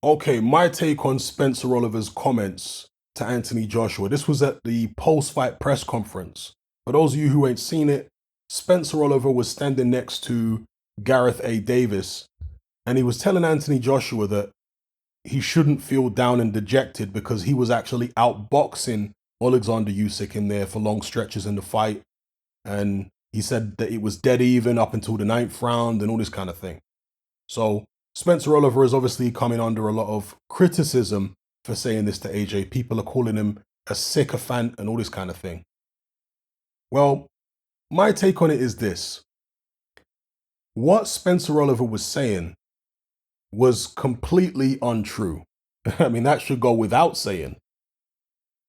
Okay, my take on Spencer Oliver's comments to Anthony Joshua. This was at the post-fight press conference. For those of you who ain't seen it, Spencer Oliver was standing next to Gareth A. Davis, and he was telling Anthony Joshua that he shouldn't feel down and dejected because he was actually outboxing Alexander Usyk in there for long stretches in the fight. And he said that it was dead even up until the ninth round and all this kind of thing. So Spencer Oliver is obviously coming under a lot of criticism for saying this to AJ. People are calling him a sycophant and all this kind of thing. Well, my take on it is this. What Spencer Oliver was saying was completely untrue. I mean, that should go without saying.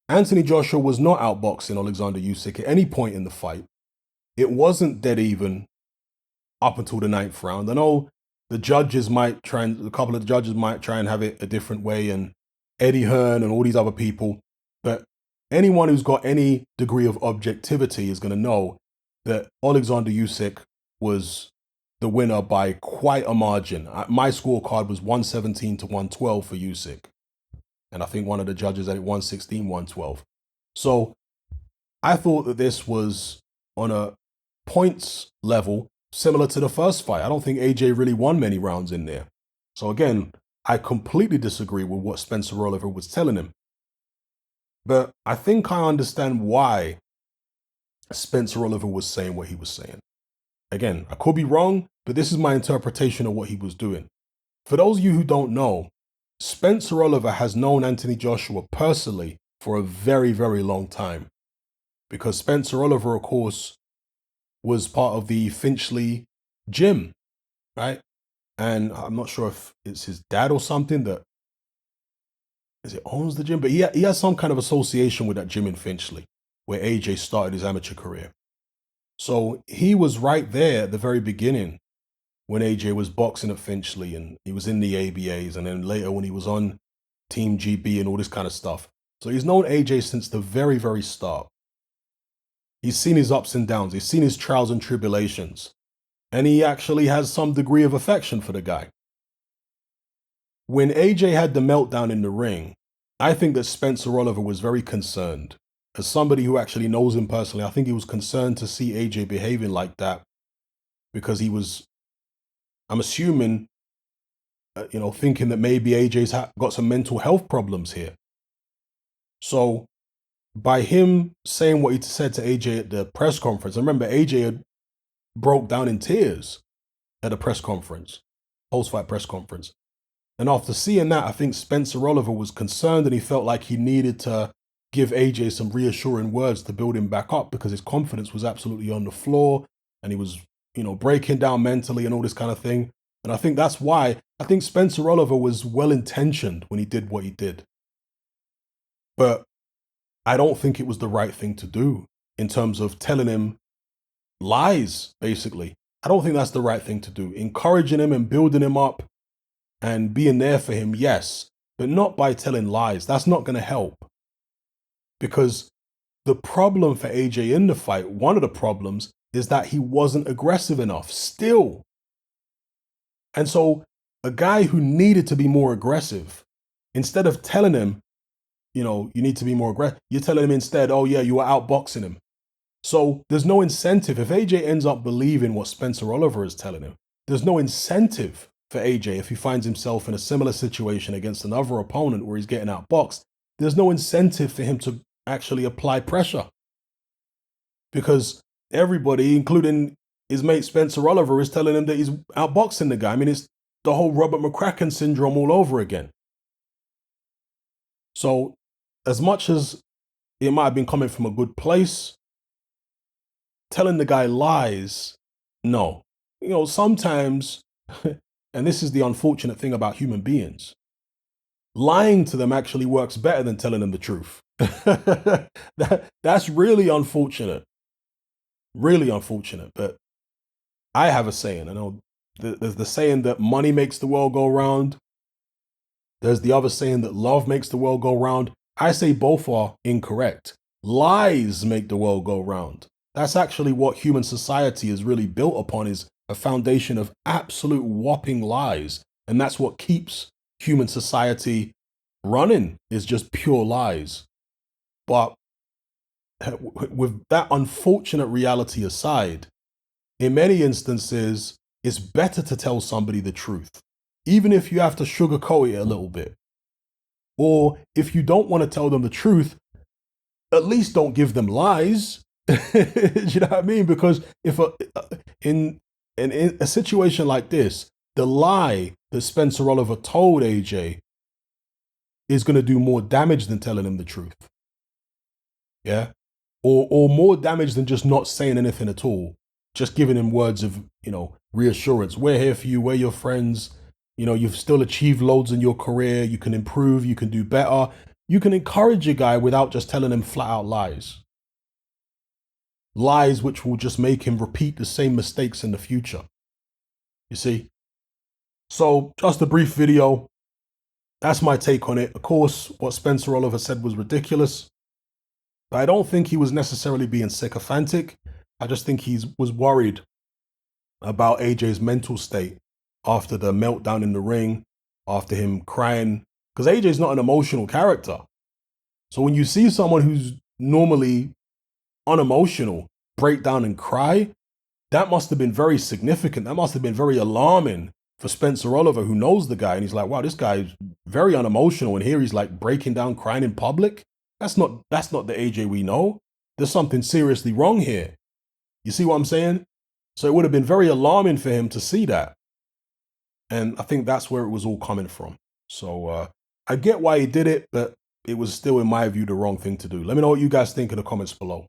Anthony Joshua was not outboxing Alexander Usyk at any point in the fight. It wasn't dead even up until the ninth round. I know a couple of the judges might try and have it a different way, and Eddie Hearn and all these other people, but anyone who's got any degree of objectivity is going to know that Alexander Usyk was the winner by quite a margin. My scorecard was 117 to 112 for Usyk. And I think one of the judges had it 116, 112. So I thought that this was on a points level similar to the first fight. I don't think AJ really won many rounds in there. So again, I completely disagree with what Spencer Oliver was telling him. But I think I understand why Spencer Oliver was saying what he was saying. Again, I could be wrong, but this is my interpretation of what he was doing. For those of you who don't know, Spencer Oliver has known Anthony Joshua personally for a very, very long time. Because Spencer Oliver, of course, was part of the Finchley gym, right? And I'm not sure if it's his dad or something that owns the gym, but he has some kind of association with that gym in Finchley, where AJ started his amateur career. So he was right there at the very beginning when AJ was boxing at Finchley, and he was in the ABAs, and then later when he was on Team GB and all this kind of stuff. So he's known AJ since the very, very start. He's seen his ups and downs. He's seen his trials and tribulations. And he actually has some degree of affection for the guy. When AJ had the meltdown in the ring, I think that Spencer Oliver was very concerned. As somebody who actually knows him personally, I think he was concerned to see AJ behaving like that because he was, I'm assuming, thinking that maybe AJ's got some mental health problems here. So by him saying what he said to AJ at the press conference, I remember AJ had broke down in tears at a press conference, post-fight press conference. And after seeing that, I think Spencer Oliver was concerned, and he felt like he needed to give AJ some reassuring words to build him back up because his confidence was absolutely on the floor and he was, breaking down mentally and all this kind of thing. And I think that's why I think Spencer Oliver was well-intentioned when he did what he did. But I don't think it was the right thing to do in terms of telling him lies, basically. I don't think that's the right thing to do. Encouraging him and building him up and being there for him, yes, but not by telling lies. That's not going to help. Because the problem for AJ in the fight, one of the problems, is that he wasn't aggressive enough still. And so a guy who needed to be more aggressive, instead of telling him, you need to be more aggressive, you're telling him instead, oh yeah, you were outboxing him. So there's no incentive. If AJ ends up believing what Spencer Oliver is telling him, there's no incentive for AJ if he finds himself in a similar situation against another opponent where he's getting outboxed. There's no incentive for him to actually apply pressure. Because everybody, including his mate Spencer Oliver, is telling him that he's outboxing the guy. I mean, it's the whole Robert McCracken syndrome all over again. So as much as it might have been coming from a good place, telling the guy lies, no. Sometimes, and this is the unfortunate thing about human beings, lying to them actually works better than telling them the truth. That's really unfortunate. Really unfortunate. But I have a saying. I know there's the saying that money makes the world go round. There's the other saying that love makes the world go round. I say both are incorrect. Lies make the world go round. That's actually what human society is really built upon, is a foundation of absolute whopping lies. And that's what keeps human society running is just pure lies. But with that unfortunate reality aside, in many instances, it's better to tell somebody the truth, even if you have to sugarcoat it a little bit. Or if you don't want to tell them the truth, at least don't give them lies. You know what I mean? Because if in a situation like this, the lie that Spencer Oliver told AJ is going to do more damage than telling him the truth. Yeah, or more damage than just not saying anything at all, just giving him words of reassurance. We're here for you. We're your friends. You've still achieved loads in your career. You can improve. You can do better. You can encourage a guy without just telling him flat out lies. Lies which will just make him repeat the same mistakes in the future. You see? So just a brief video. That's my take on it. Of course, what Spencer Oliver said was ridiculous. But I don't think he was necessarily being sycophantic. I just think he was worried about AJ's mental state after the meltdown in the ring, after him crying. Because AJ's not an emotional character. So when you see someone who's normally unemotional break down and cry, that must have been very significant. That must have been very alarming for Spencer Oliver, who knows the guy. And he's like, wow, this guy is very unemotional. And here he's like breaking down, crying in public. That's not the AJ we know. There's something seriously wrong here. You see what I'm saying? So it would have been very alarming for him to see that. And I think that's where it was all coming from. So I get why he did it, but it was still, in my view, the wrong thing to do. Let me know what you guys think in the comments below.